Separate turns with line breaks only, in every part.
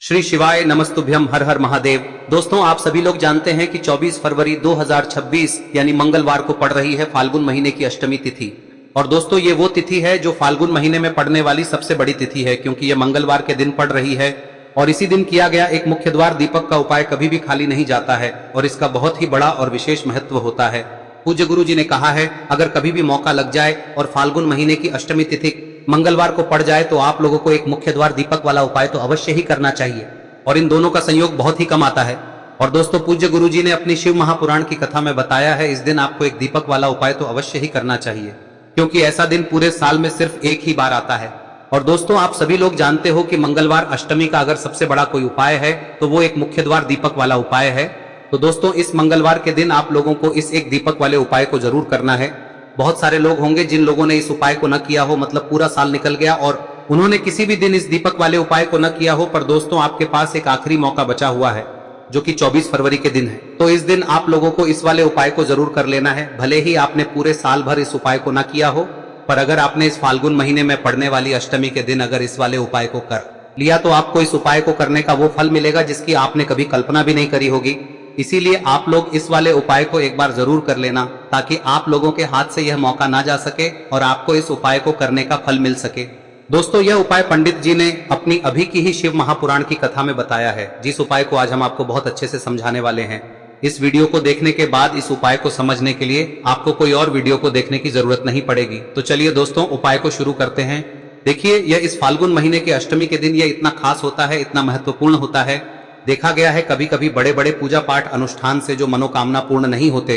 श्री शिवाय नमस्तुभ्यम, हर हर महादेव। दोस्तों, आप सभी लोग जानते हैं कि 24 फरवरी 2026 यानी मंगलवार को पड़ रही है फाल्गुन महीने की अष्टमी तिथि। और दोस्तों, ये वो तिथि है जो फाल्गुन महीने में पड़ने वाली सबसे बड़ी तिथि है, क्योंकि ये मंगलवार के दिन पड़ रही है। और इसी दिन किया गया एक मुख्य द्वार दीपक का उपाय कभी भी खाली नहीं जाता है और इसका बहुत ही बड़ा और विशेष महत्व होता है। पूज्य गुरु जी ने कहा है, अगर कभी भी मौका लग जाए और फाल्गुन महीने की अष्टमी तिथि मंगलवार को पड़ जाए तो आप लोगों को एक मुख्य द्वार दीपक वाला उपाय तो अवश्य ही करना चाहिए। और इन दोनों का संयोग बहुत ही कम आता है। और दोस्तों, पूज्य गुरु जी ने अपनी शिव महापुराण की कथा में बताया है, इस दिन आपको एक दीपक वाला उपाय तो अवश्य ही करना चाहिए, क्योंकि ऐसा दिन पूरे साल में सिर्फ एक ही बार आता है। और दोस्तों, आप सभी लोग जानते हो कि मंगलवार अष्टमी का अगर सबसे बड़ा कोई उपाय है तो वो एक मुख्य द्वार दीपक वाला उपाय है। तो दोस्तों, इस मंगलवार के दिन आप लोगों को इस एक दीपक वाले उपाय को जरूर करना है। बहुत सारे लोग होंगे जिन लोगों ने इस उपाय को न किया हो, मतलब पूरा साल निकल गया और उन्होंने किसी भी दिन इस दीपक वाले उपाय को न किया हो, पर दोस्तों आपके पास एक आखिरी मौका बचा हुआ है जो कि 24 फरवरी के दिन है। तो इस दिन आप लोगों को इस वाले उपाय को जरूर कर लेना है। भले ही आपने पूरे साल भर इस उपाय को न किया हो, पर अगर आपने इस फाल्गुन महीने में पड़ने वाली अष्टमी के दिन अगर इस वाले उपाय को कर लिया तो आपको इस उपाय को करने का वो फल मिलेगा जिसकी आपने कभी कल्पना भी नहीं करी होगी। इसीलिए आप लोग इस वाले उपाय को एक बार जरूर कर लेना, ताकि आप लोगों के हाथ से यह मौका ना जा सके और आपको इस उपाय को करने का फल मिल सके। दोस्तों, यह उपाय पंडित जी ने अपनी अभी की ही शिव महापुराण की कथा में बताया है, जिस उपाय को आज हम आपको बहुत अच्छे से समझाने वाले हैं। इस वीडियो को देखने के बाद इस उपाय को समझने के लिए आपको कोई और वीडियो को देखने की जरूरत नहीं पड़ेगी। तो चलिए दोस्तों, उपाय को शुरू करते हैं। देखिए, यह इस फाल्गुन महीने के अष्टमी के दिन यह इतना खास होता है, इतना महत्वपूर्ण होता है। देखा गया है कभी कभी बड़े बड़े पूजा पाठ अनुष्ठान से जो मनोकामना पूर्ण नहीं होते,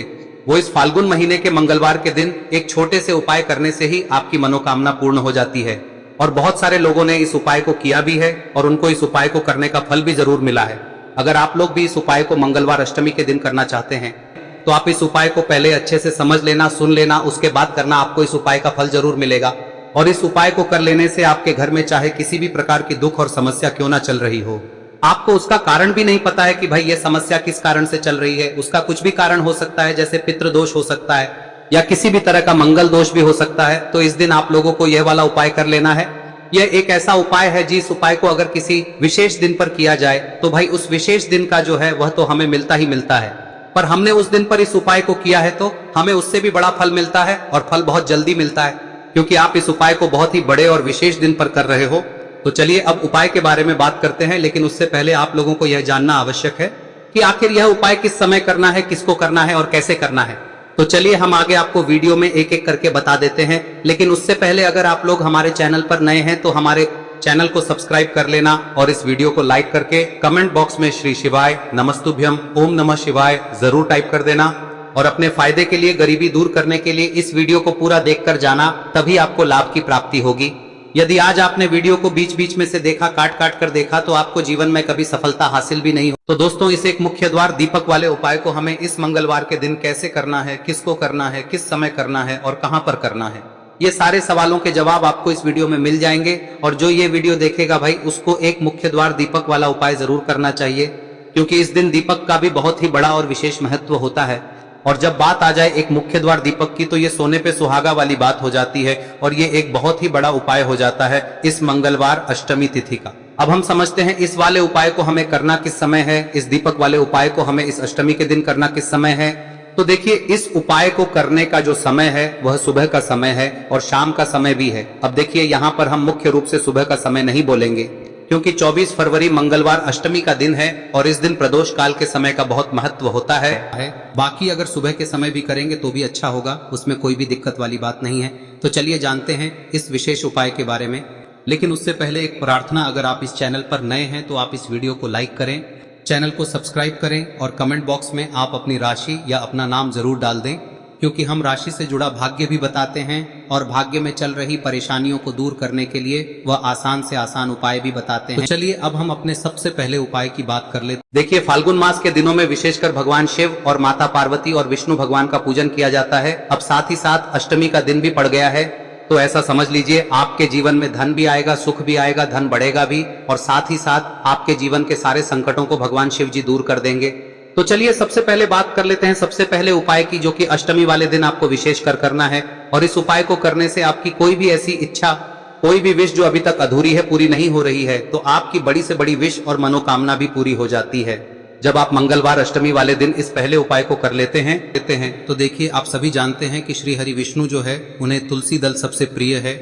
वो इस फाल्गुन महीने के मंगलवार के दिन एक छोटे से उपाय करने से ही आपकी मनोकामना पूर्ण हो जाती है। और बहुत सारे लोगों ने इस उपाय को किया भी है और उनको इस उपाय को करने का फल भी जरूर मिला है। अगर आप लोग भी इस उपाय को मंगलवार अष्टमी के दिन करना चाहते हैं तो आप इस उपाय को पहले अच्छे से समझ लेना, सुन लेना, उसके बाद करना, आपको इस उपाय का फल जरूर मिलेगा। और इस उपाय को कर लेने से आपके घर में चाहे किसी भी प्रकार की दुख और समस्या क्यों ना चल रही हो, आपको उसका कारण भी नहीं पता है कि भाई ये समस्या किस कारण से चल रही है, उसका कुछ भी कारण हो सकता है, जैसे पितृदोष हो सकता है या किसी भी तरह का मंगल दोष भी हो सकता है। तो इस दिन आप लोगों को यह वाला उपाय कर लेना है। यह एक ऐसा उपाय है जिस उपाय को अगर किसी विशेष दिन पर किया जाए तो भाई उस विशेष दिन का जो है वह तो हमें मिलता ही मिलता है, पर हमने उस दिन पर इस उपाय को किया है तो हमें उससे भी बड़ा फल मिलता है और फल बहुत जल्दी मिलता है, क्योंकि आप इस उपाय को बहुत ही बड़े और विशेष दिन पर कर रहे हो। तो चलिए अब उपाय के बारे में बात करते हैं, लेकिन उससे पहले आप लोगों को यह जानना आवश्यक है कि आखिर यह उपाय किस समय करना है, किसको करना है और कैसे करना है। तो चलिए हम आगे आपको वीडियो में एक एक करके बता देते हैं, लेकिन उससे पहले अगर आप लोग हमारे चैनल पर नए हैं तो हमारे चैनल को सब्सक्राइब कर लेना और इस वीडियो को लाइक करके कमेंट बॉक्स में श्री शिवाय नमस्तुभ्यम ओम नमः शिवाय जरूर टाइप कर देना। और अपने फायदे के लिए, गरीबी दूर करने के लिए इस वीडियो को पूरा देखकर जाना, तभी आपको लाभ की प्राप्ति होगी। यदि आज आपने वीडियो को बीच बीच में से देखा, काट काट कर देखा, तो आपको जीवन में कभी सफलता हासिल भी नहीं हो। तो दोस्तों, इस एक मुख्य द्वार दीपक वाले उपाय को हमें इस मंगलवार के दिन कैसे करना है, किसको करना है, किस समय करना है और कहां पर करना है, ये सारे सवालों के जवाब आपको इस वीडियो में मिल जाएंगे। और जो ये वीडियो देखेगा भाई, उसको एक मुख्य द्वार दीपक वाला उपाय जरूर करना चाहिए, क्योंकि इस दिन दीपक का भी बहुत ही बड़ा और विशेष महत्व होता है। और जब बात आ जाए एक मुख्य द्वार दीपक की, तो ये सोने पे सुहागा वाली बात हो जाती है और ये एक बहुत ही बड़ा उपाय हो जाता है इस मंगलवार अष्टमी तिथि का। अब हम समझते हैं इस वाले उपाय को हमें करना किस समय है, इस दीपक वाले उपाय को हमें इस अष्टमी के दिन करना किस समय है। तो देखिए, इस उपाय को करने का जो समय है वह सुबह का समय है और शाम का समय भी है। अब देखिए, यहाँ पर हम मुख्य रूप से सुबह का समय नहीं बोलेंगे, क्योंकि 24 फरवरी मंगलवार अष्टमी का दिन है और इस दिन प्रदोष काल के समय का बहुत महत्व होता है। बाकी अगर सुबह के समय भी करेंगे तो भी अच्छा होगा, उसमें कोई भी दिक्कत वाली बात नहीं है। तो चलिए जानते हैं इस विशेष उपाय के बारे में। लेकिन उससे पहले एक प्रार्थना, अगर आप इस चैनल पर नए हैं तो आप इस वीडियो को लाइक करें, चैनल को सब्सक्राइब करें और कमेंट बॉक्स में आप अपनी राशि या अपना नाम जरूर डाल दें, क्योंकि हम राशि से जुड़ा भाग्य भी बताते हैं और भाग्य में चल रही परेशानियों को दूर करने के लिए वह आसान से आसान उपाय भी बताते हैं। तो चलिए अब हम अपने सबसे पहले उपाय की बात कर लेते हैं। देखिए, फाल्गुन मास के दिनों में विशेषकर भगवान शिव और माता पार्वती और विष्णु भगवान का पूजन किया जाता है। अब साथ ही साथ अष्टमी का दिन भी पड़ गया है, तो ऐसा समझ लीजिए आपके जीवन में धन भी आएगा, सुख भी आएगा, धन बढ़ेगा भी, और साथ ही साथ आपके जीवन के सारे संकटों को भगवान शिव जी दूर कर देंगे। तो चलिए सबसे पहले बात कर लेते हैं सबसे पहले उपाय की, जो कि अष्टमी वाले दिन आपको विशेष कर करना है। और इस उपाय को करने से आपकी कोई भी ऐसी इच्छा कोई भी विश जो अभी तक अधूरी है, पूरी नहीं हो रही है, तो आपकी बड़ी से बड़ी विश और मनोकामना भी पूरी हो जाती है जब आप मंगलवार अष्टमी वाले दिन इस पहले उपाय को कर लेते हैं। तो देखिए, आप सभी जानते हैं कि श्री हरि विष्णु जो है उन्हें तुलसी दल सबसे प्रिय है।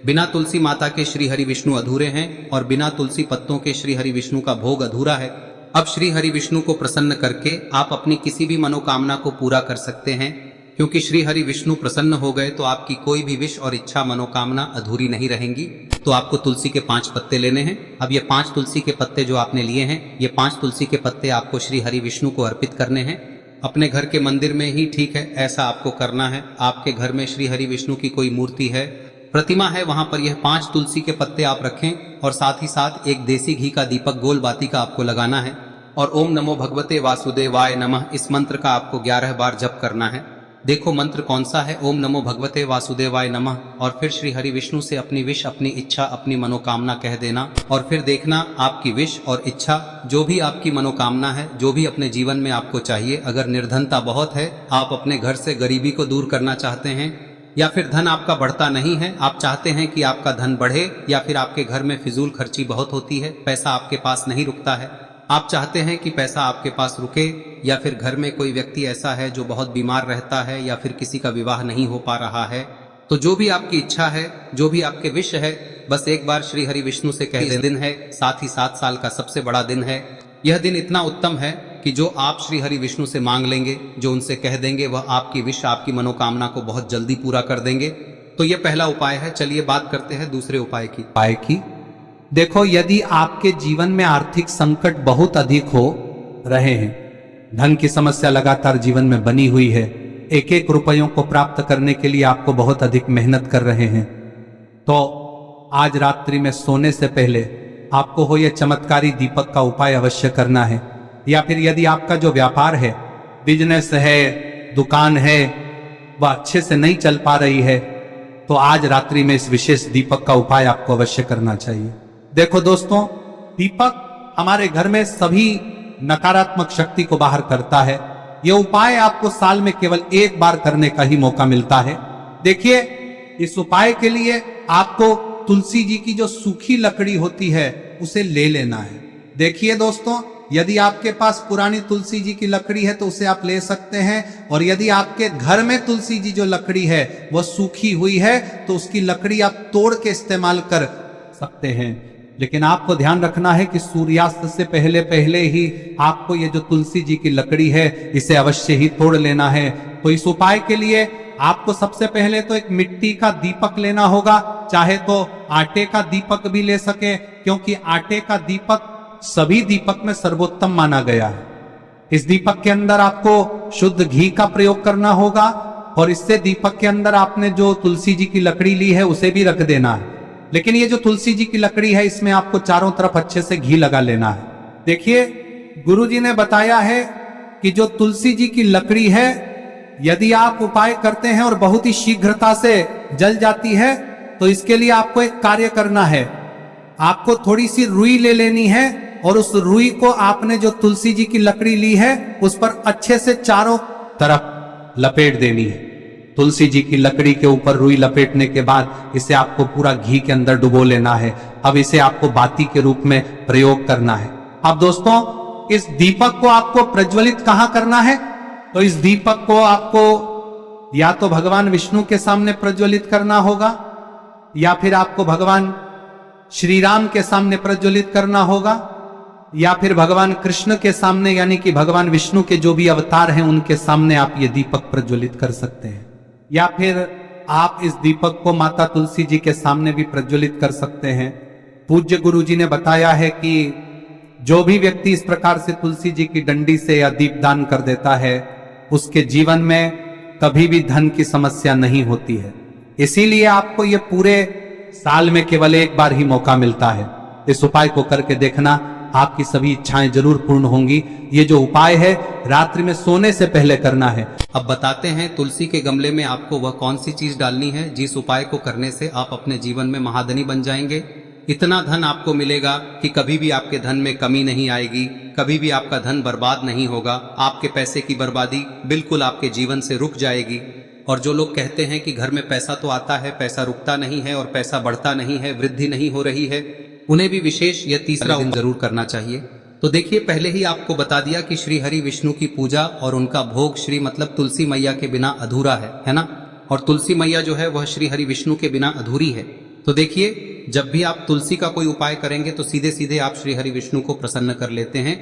बिना तुलसी माता के श्री हरि विष्णु अधूरे हैं और बिना तुलसी पत्तों के श्री हरि विष्णु का भोग अधूरा है। अब श्री हरि विष्णु को प्रसन्न करके आप अपनी किसी भी मनोकामना को पूरा कर सकते हैं, क्योंकि श्री हरि विष्णु प्रसन्न हो गए तो आपकी कोई भी विश और इच्छा मनोकामना अधूरी नहीं रहेंगी। तो आपको तुलसी के 5 पत्ते लेने हैं। अब ये 5 तुलसी के पत्ते जो आपने लिए हैं, ये 5 तुलसी के पत्ते आपको श्री हरि विष्णु को अर्पित करने हैं। अपने घर के मंदिर में ही ठीक है, ऐसा आपको करना है। आपके घर में श्री हरि विष्णु की कोई मूर्ति है, प्रतिमा है, वहां पर यह 5 तुलसी के पत्ते आप रखें और साथ ही साथ एक देसी घी का दीपक गोल बाती का आपको लगाना है और ओम नमो भगवते वासुदेवाय नमः इस मंत्र का आपको 11 बार जप करना है। देखो मंत्र कौन सा है, ओम नमो भगवते वासुदेवाय नमः, और फिर श्री हरि विष्णु से अपनी विश, अपनी इच्छा, अपनी मनोकामना कह देना और फिर देखना आपकी विश और इच्छा, जो भी आपकी मनोकामना है, जो भी अपने जीवन में आपको चाहिए। अगर निर्धनता बहुत है, आप अपने घर से गरीबी को दूर करना चाहते हैं, या फिर धन आपका बढ़ता नहीं है, आप चाहते हैं कि आपका धन बढ़े, या फिर आपके घर में फिजूल खर्ची बहुत होती है, पैसा आपके पास नहीं रुकता है, आप चाहते हैं कि पैसा आपके पास रुके, या फिर घर में कोई व्यक्ति ऐसा है जो बहुत बीमार रहता है, या फिर किसी का विवाह नहीं हो पा रहा है, तो जो भी आपकी इच्छा है, जो भी आपके विश है, बस एक बार श्री हरि विष्णु से कह दें। दिन है, साथ ही 7 साल का सबसे बड़ा दिन है। यह दिन इतना उत्तम है कि जो आप श्री हरि विष्णु से मांग लेंगे, जो उनसे कह देंगे, वह आपकी विश, आपकी मनोकामना को बहुत जल्दी पूरा कर देंगे। तो यह पहला उपाय है। चलिए बात करते हैं दूसरे उपाय की।
देखो, यदि आपके जीवन में आर्थिक संकट बहुत अधिक हो रहे हैं, धन की समस्या लगातार जीवन में बनी हुई है, एक एक रुपयों को प्राप्त करने के लिए आपको बहुत अधिक मेहनत कर रहे हैं, तो आज रात्रि में सोने से पहले आपको हो यह चमत्कारी दीपक का उपाय अवश्य करना है। या फिर यदि आपका जो व्यापार है, बिजनेस है, दुकान है, वह अच्छे से नहीं चल पा रही है, तो आज रात्रि में इस विशेष दीपक का उपाय आपको अवश्य करना चाहिए। देखो दोस्तों, दीपक हमारे घर में सभी नकारात्मक शक्ति को बाहर करता है। यह उपाय आपको साल में केवल 1 बार करने का ही मौका मिलता है। देखिए, इस उपाय के लिए आपको तुलसी जी की जो सूखी लकड़ी होती है उसे ले लेना है। देखिए दोस्तों, यदि आपके पास पुरानी तुलसी जी की लकड़ी है तो उसे आप ले सकते हैं, और यदि आपके घर में तुलसी जी जो लकड़ी है वह सूखी हुई है तो उसकी लकड़ी आप तोड़ के इस्तेमाल कर सकते हैं। लेकिन आपको ध्यान रखना है कि सूर्यास्त से पहले पहले ही आपको ये जो तुलसी जी की लकड़ी है इसे अवश्य ही तोड़ लेना है। तो इस उपाय के लिए आपको सबसे पहले तो एक मिट्टी का दीपक लेना होगा, चाहे तो आटे का दीपक भी ले सके, क्योंकि आटे का दीपक सभी दीपक में सर्वोत्तम माना गया है। इस दीपक के अंदर आपको शुद्ध घी का प्रयोग करना होगा, और इससे दीपक के अंदर आपने जो तुलसी जी की लकड़ी ली है उसे भी रख देना है। लेकिन ये जो तुलसी जी की लकड़ी है, इसमें आपको चारों तरफ अच्छे से घी लगा लेना है। देखिए, गुरु जी ने बताया है कि जो तुलसी जी की लकड़ी है, यदि आप उपाय करते हैं और बहुत ही शीघ्रता से जल जाती है, तो इसके लिए आपको एक कार्य करना है। आपको थोड़ी सी रुई ले लेनी है और उस रुई को आपने जो तुलसी जी की लकड़ी ली है उस पर अच्छे से चारों तरफ लपेट देनी है। तुलसी जी की लकड़ी के ऊपर रुई लपेटने के बाद इसे आपको पूरा घी के अंदर डुबो लेना है। अब इसे आपको बाती के रूप में प्रयोग करना है। अब दोस्तों, इस दीपक को आपको प्रज्वलित कहां करना है? तो इस दीपक को आपको या तो भगवान विष्णु के सामने प्रज्वलित करना होगा, या फिर आपको भगवान श्री राम के सामने प्रज्वलित करना होगा, या फिर भगवान कृष्ण के सामने, यानी कि भगवान विष्णु के जो भी अवतार हैं उनके सामने आप ये दीपक प्रज्वलित कर सकते हैं। या फिर आप इस दीपक को माता तुलसी जी के सामने भी प्रज्वलित कर सकते हैं। पूज्य गुरु जी ने बताया है कि जो भी व्यक्ति इस प्रकार से तुलसी जी की डंडी से या दीपदान कर देता है, उसके जीवन में कभी भी धन की समस्या नहीं होती है। इसीलिए आपको ये पूरे साल में केवल 1 बार ही मौका मिलता है। इस उपाय को करके देखना, आपकी सभी इच्छाएं जरूर पूर्ण होंगी। ये जो उपाय है रात्रि में सोने से पहले करना है।
अब बताते हैं तुलसी के गमले में आपको वह कौन सी चीज डालनी है जिस उपाय को करने से आप अपने जीवन में महाधनी बन जाएंगे। इतना धन आपको मिलेगा कि कभी भी आपके धन में कमी नहीं आएगी, कभी भी आपका धन बर्बाद नहीं होगा, आपके पैसे की बर्बादी बिल्कुल आपके जीवन से रुक जाएगी। और जो लोग कहते हैं कि घर में पैसा तो आता है, पैसा रुकता नहीं है और पैसा बढ़ता नहीं है, वृद्धि नहीं हो रही है, उन्हें भी विशेष यह तीसरा दिन जरूर करना चाहिए। तो देखिए, पहले ही आपको बता दिया कि श्री हरि विष्णु की पूजा और उनका भोग श्री मतलब तुलसी मैया के बिना अधूरा है ना। और तुलसी मैया जो है वह श्री हरि विष्णु के बिना अधूरी है। तो देखिए, जब भी आप तुलसी का कोई उपाय करेंगे तो सीधे सीधे आप श्री हरि विष्णु को प्रसन्न कर लेते हैं।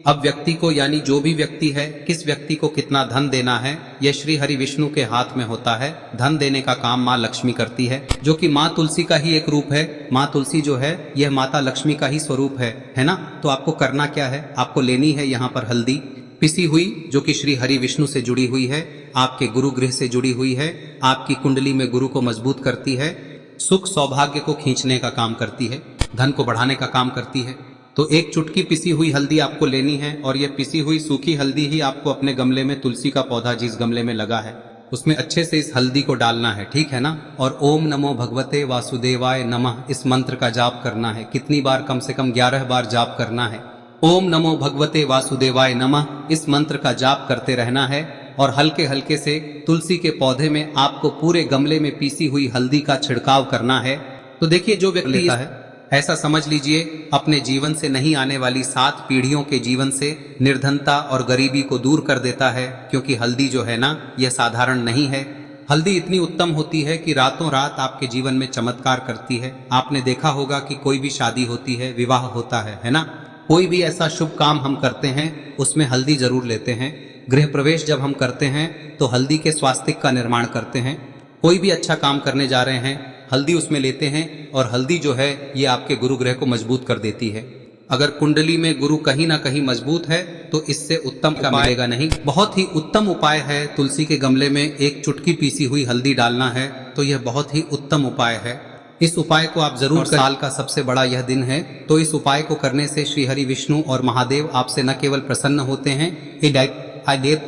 अब व्यक्ति को, यानी जो भी व्यक्ति है, किस व्यक्ति को कितना धन देना है, यह श्री हरि विष्णु के हाथ में होता है। धन देने का काम माँ लक्ष्मी करती है, जो कि माँ तुलसी का ही एक रूप है। माँ तुलसी जो है यह माता लक्ष्मी का ही स्वरूप है ना। तो आपको करना क्या है, आपको लेनी है यहाँ पर हल्दी पिसी हुई, जो कि श्री हरि विष्णु से जुड़ी हुई है, आपके गुरु गृह से जुड़ी हुई है, आपकी कुंडली में गुरु को मजबूत करती है, सुख सौभाग्य को खींचने का काम करती है, धन को बढ़ाने का काम करती है। तो एक चुटकी पिसी हुई हल्दी आपको लेनी है और यह पिसी हुई सूखी हल्दी ही आपको अपने गमले में, तुलसी का पौधा जिस गमले में लगा है उसमें अच्छे से इस हल्दी को डालना है, ठीक है ना। और ओम नमो भगवते वासुदेवाय नमः इस मंत्र का जाप करना है। कितनी बार? कम से कम 11 बार जाप करना है। ओम नमो भगवते वासुदेवाय नमः इस मंत्र का जाप करते रहना है और हल्के हल्के से तुलसी के पौधे में आपको पूरे गमले में पीसी हुई हल्दी का छिड़काव करना है। तो देखिए, जो व्यक्ति लेता है, ऐसा समझ लीजिए अपने जीवन से नहीं आने वाली 7 पीढ़ियों के जीवन से निर्धनता और गरीबी को दूर कर देता है। क्योंकि हल्दी जो है ना, यह साधारण नहीं है। हल्दी इतनी उत्तम होती है कि रातों रात आपके जीवन में चमत्कार करती है। आपने देखा होगा कि कोई भी शादी होती है, विवाह होता है ना, कोई भी ऐसा शुभ काम हम करते हैं उसमें हल्दी जरूर लेते हैं। गृह प्रवेश जब हम करते हैं तो हल्दी के स्वास्तिक का निर्माण करते हैं। कोई भी अच्छा काम करने जा रहे हैं, हल्दी उसमें लेते हैं और हल्दी जो है ये आपके गुरु ग्रह को मजबूत कर देती है। अगर कुंडली में गुरु कहीं ना कहीं मजबूत है तो इससे उत्तम का मिलेगा नहीं। बहुत ही उत्तम उपाय है, तुलसी के गमले में एक चुटकी पीसी हुई हल्दी डालना है, तो यह बहुत ही उत्तम उपाय है। इस उपाय को आप जरूर, साल का सबसे बड़ा यह दिन है, तो इस उपाय को करने से श्री हरि विष्णु और महादेव आपसे न केवल प्रसन्न होते हैं,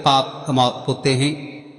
पाप होते हैं,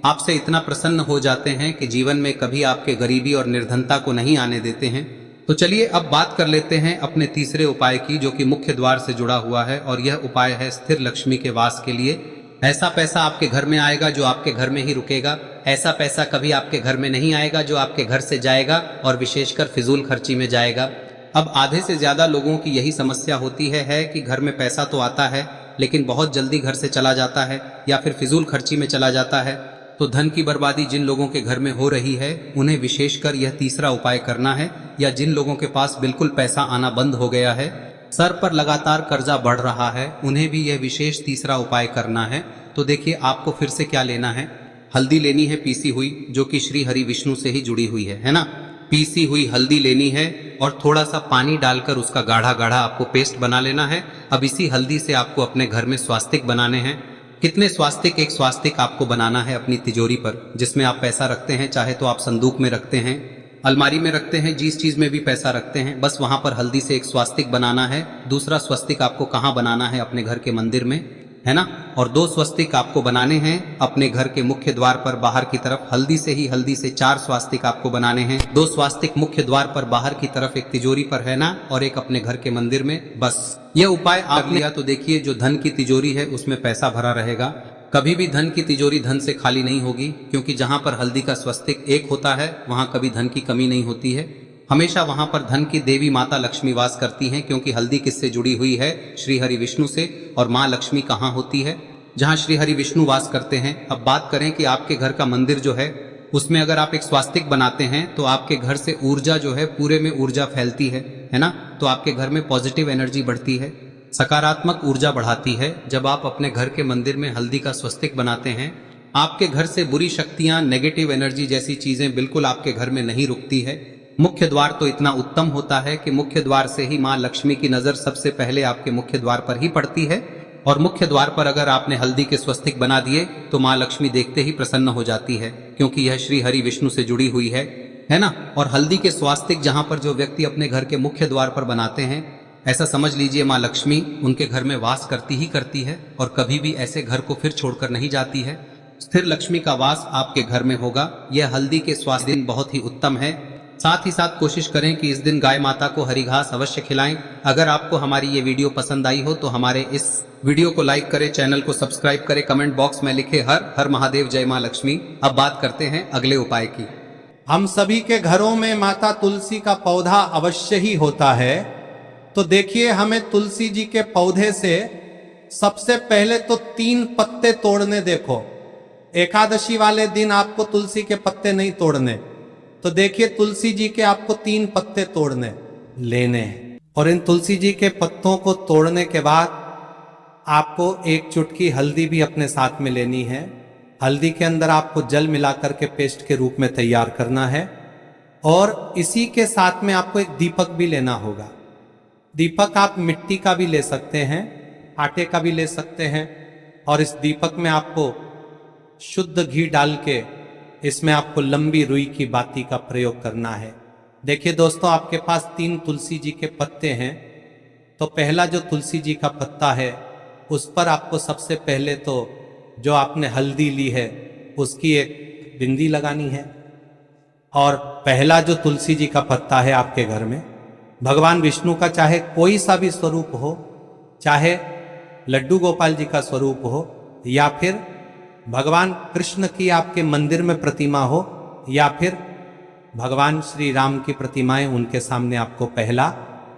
आपसे इतना प्रसन्न हो जाते हैं कि जीवन में कभी आपके गरीबी और निर्धनता को नहीं आने देते हैं। तो चलिए अब बात कर लेते हैं अपने तीसरे उपाय की, जो कि मुख्य द्वार से जुड़ा हुआ है और यह उपाय है स्थिर लक्ष्मी के वास के लिए। ऐसा पैसा आपके घर में आएगा जो आपके घर में ही रुकेगा। ऐसा पैसा कभी आपके घर में नहीं आएगा जो आपके घर से जाएगा और विशेषकर फिजूल खर्ची में जाएगा। अब आधे से ज्यादा लोगों की यही समस्या होती है कि घर में पैसा तो आता है लेकिन बहुत जल्दी घर से चला जाता है या फिर फिजूल खर्ची में चला जाता है। तो धन की बर्बादी जिन लोगों के घर में हो रही है उन्हें विशेषकर यह तीसरा उपाय करना है, या जिन लोगों के पास बिल्कुल पैसा आना बंद हो गया है, सर पर लगातार कर्जा बढ़ रहा है, उन्हें भी यह विशेष तीसरा उपाय करना है। तो देखिए, आपको फिर से क्या लेना है, हल्दी लेनी है पीसी हुई, जो कि श्री हरि विष्णु से ही जुड़ी हुई है ना। पीसी हुई हल्दी लेनी है और थोड़ा सा पानी डालकर उसका गाढ़ा गाढ़ा आपको पेस्ट बना लेना है। अब इसी हल्दी से आपको अपने घर में स्वास्तिक बनाने हैं। कितने स्वास्तिक? एक स्वास्तिक आपको बनाना है अपनी तिजोरी पर, जिसमें आप पैसा रखते हैं, चाहे तो आप संदूक में रखते हैं, अलमारी में रखते हैं, जिस चीज में भी पैसा रखते हैं, बस वहां पर हल्दी से एक स्वास्तिक बनाना है। दूसरा स्वस्तिक आपको कहाँ बनाना है? अपने घर के मंदिर में, है ना। और 2 स्वस्तिक आपको बनाने हैं अपने घर के मुख्य द्वार पर बाहर की तरफ। हल्दी से 4 स्वास्तिक आपको बनाने हैं। 2 स्वास्तिक मुख्य द्वार पर बाहर की तरफ, एक तिजोरी पर, है ना, और एक अपने घर के मंदिर में। बस यह उपाय आप लिया तो देखिए, जो धन की तिजोरी है उसमें पैसा भरा रहेगा। कभी भी धन की तिजोरी धन से खाली नहीं होगी, क्योंकि जहां पर हल्दी का स्वस्तिक एक होता है वहां कभी धन की कमी नहीं होती है। हमेशा वहां पर धन की देवी माता लक्ष्मी वास करती हैं, क्योंकि हल्दी किससे जुड़ी हुई है? श्री हरि विष्णु से। और माँ लक्ष्मी कहाँ होती है? जहाँ श्री हरि विष्णु वास करते हैं। अब बात करें कि आपके घर का मंदिर जो है उसमें अगर आप एक स्वास्तिक बनाते हैं तो आपके घर से ऊर्जा जो है, पूरे में ऊर्जा फैलती है ना। तो आपके घर में पॉजिटिव एनर्जी बढ़ती है, सकारात्मक ऊर्जा बढ़ाती है। जब आप अपने घर के मंदिर में हल्दी का स्वस्तिक बनाते हैं, आपके घर से बुरी शक्तियां, नेगेटिव एनर्जी जैसी चीजें बिल्कुल आपके घर में नहीं रुकती है। मुख्य द्वार तो इतना उत्तम होता है कि मुख्य द्वार से ही माँ लक्ष्मी की नजर सबसे पहले आपके मुख्य द्वार पर ही पड़ती है। और मुख्य द्वार पर अगर आपने हल्दी के स्वस्तिक बना दिए तो माँ लक्ष्मी देखते ही प्रसन्न हो जाती है, क्योंकि यह श्री हरि विष्णु से जुड़ी हुई है ना। और हल्दी के स्वास्तिक जहां पर जो व्यक्ति अपने घर के मुख्य द्वार पर बनाते हैं, ऐसा समझ लीजिए माँ लक्ष्मी उनके घर में वास करती ही करती है और कभी भी ऐसे घर को फिर छोड़कर नहीं जाती है। स्थिर लक्ष्मी का वास आपके घर में होगा। यह हल्दी के स्वास्थ्य दिन बहुत ही उत्तम है। साथ ही साथ कोशिश करें कि इस दिन गाय माता को हरी घास अवश्य खिलाएं। अगर आपको हमारी ये वीडियो पसंद आई हो तो हमारे इस वीडियो को लाइक करें, चैनल को सब्सक्राइब करें, कमेंट बॉक्स में लिखे हर हर महादेव, जय मां लक्ष्मी। अब बात करते हैं अगले उपाय की।
हम सभी के घरों में माता तुलसी का पौधा अवश्य ही होता है। तो देखिए, हमें तुलसी जी के पौधे से सबसे पहले तो 3 पत्ते तोड़ने। देखो, एकादशी वाले दिन आपको तुलसी के पत्ते नहीं तोड़ने। तो देखिए, तुलसी जी के आपको 3 पत्ते तोड़ने लेने हैं। और इन तुलसी जी के पत्तों को तोड़ने के बाद आपको 1 चुटकी हल्दी भी अपने साथ में लेनी है। हल्दी के अंदर आपको जल मिलाकर के पेस्ट के रूप में तैयार करना है। और इसी के साथ में आपको एक दीपक भी लेना होगा। दीपक आप मिट्टी का भी ले सकते हैं, आटे का भी ले सकते हैं। और इस दीपक में आपको शुद्ध घी डाल के इसमें आपको लंबी रुई की बाती का प्रयोग करना है। देखिए दोस्तों, आपके पास 3 तुलसी जी के पत्ते हैं। तो पहला जो तुलसी जी का पत्ता है उस पर आपको सबसे पहले तो जो आपने हल्दी ली है उसकी एक बिंदी लगानी है। और पहला जो तुलसी जी का पत्ता है आपके घर में, भगवान विष्णु का चाहे कोई सा भी स्वरूप हो, चाहे लड्डू गोपाल जी का स्वरूप हो, या फिर भगवान कृष्ण की आपके मंदिर में प्रतिमा हो, या फिर भगवान श्री राम की प्रतिमाएं, उनके सामने आपको पहला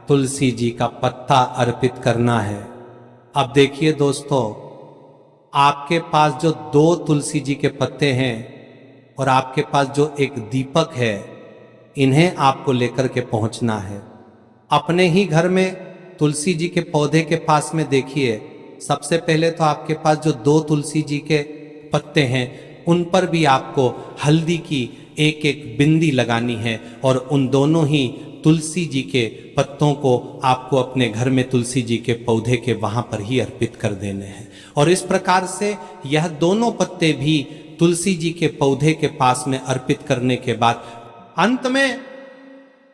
तुलसी जी का पत्ता अर्पित करना है। अब देखिए दोस्तों, आपके पास जो 2 तुलसी जी के पत्ते हैं और आपके पास जो एक दीपक है, इन्हें आपको लेकर के पहुंचना है। अपने ही घर में तुलसी जी के पौधे के पास में देखिए, सबसे पहले तो आपके पास जो 2 तुलसी जी के पत्ते हैं उन पर भी आपको हल्दी की एक एक बिंदी लगानी है। और उन दोनों ही तुलसी जी के पत्तों को आपको अपने घर में तुलसी जी के पौधे के वहां पर ही अर्पित कर देने हैं। और इस प्रकार से यह दोनों पत्ते भी तुलसी जी के पौधे के पास में अर्पित करने के बाद अंत में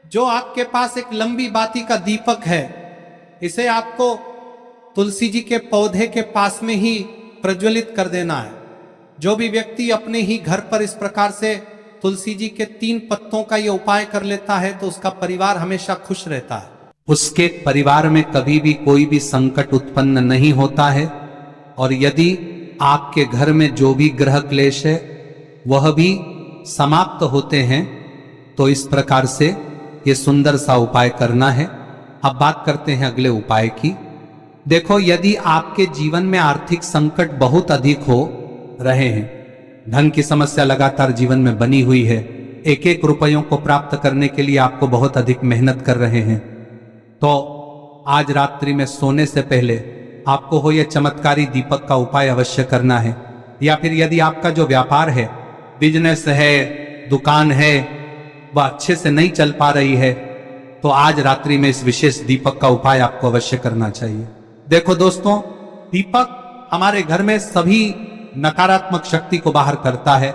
जो आपके पास एक लंबी बाती का दीपक है, इसे आपको तुलसी जी के पौधे के पास में ही प्रज्वलित कर देना है। जो भी व्यक्ति अपने ही घर पर इस प्रकार से तुलसी जी के 3 पत्तों का ये उपाय कर लेता है तो उसका परिवार हमेशा खुश रहता है। उसके परिवार में कभी भी कोई भी संकट उत्पन्न नहीं होता है। और यदि आपके घर में जो भी ग्रह क्लेश है वह भी समाप्त होते हैं। तो इस प्रकार से ये सुंदर सा उपाय करना है। अब बात करते हैं अगले उपाय की। देखो, यदि आपके जीवन में आर्थिक संकट बहुत अधिक हो रहे हैं, धन की समस्या लगातार जीवन में बनी हुई है, एक एक रुपयों को प्राप्त करने के लिए आपको बहुत अधिक मेहनत कर रहे हैं, तो आज रात्रि में सोने से पहले आपको हो यह चमत्कारी दीपक का उपाय अवश्य करना है। या फिर यदि आपका जो व्यापार है, बिजनेस है, दुकान है, वह अच्छे से नहीं चल पा रही है, तो आज रात्रि में इस विशेष दीपक का उपाय आपको अवश्य करना चाहिए। देखो दोस्तों, दीपक हमारे घर में सभी नकारात्मक शक्ति को बाहर करता है।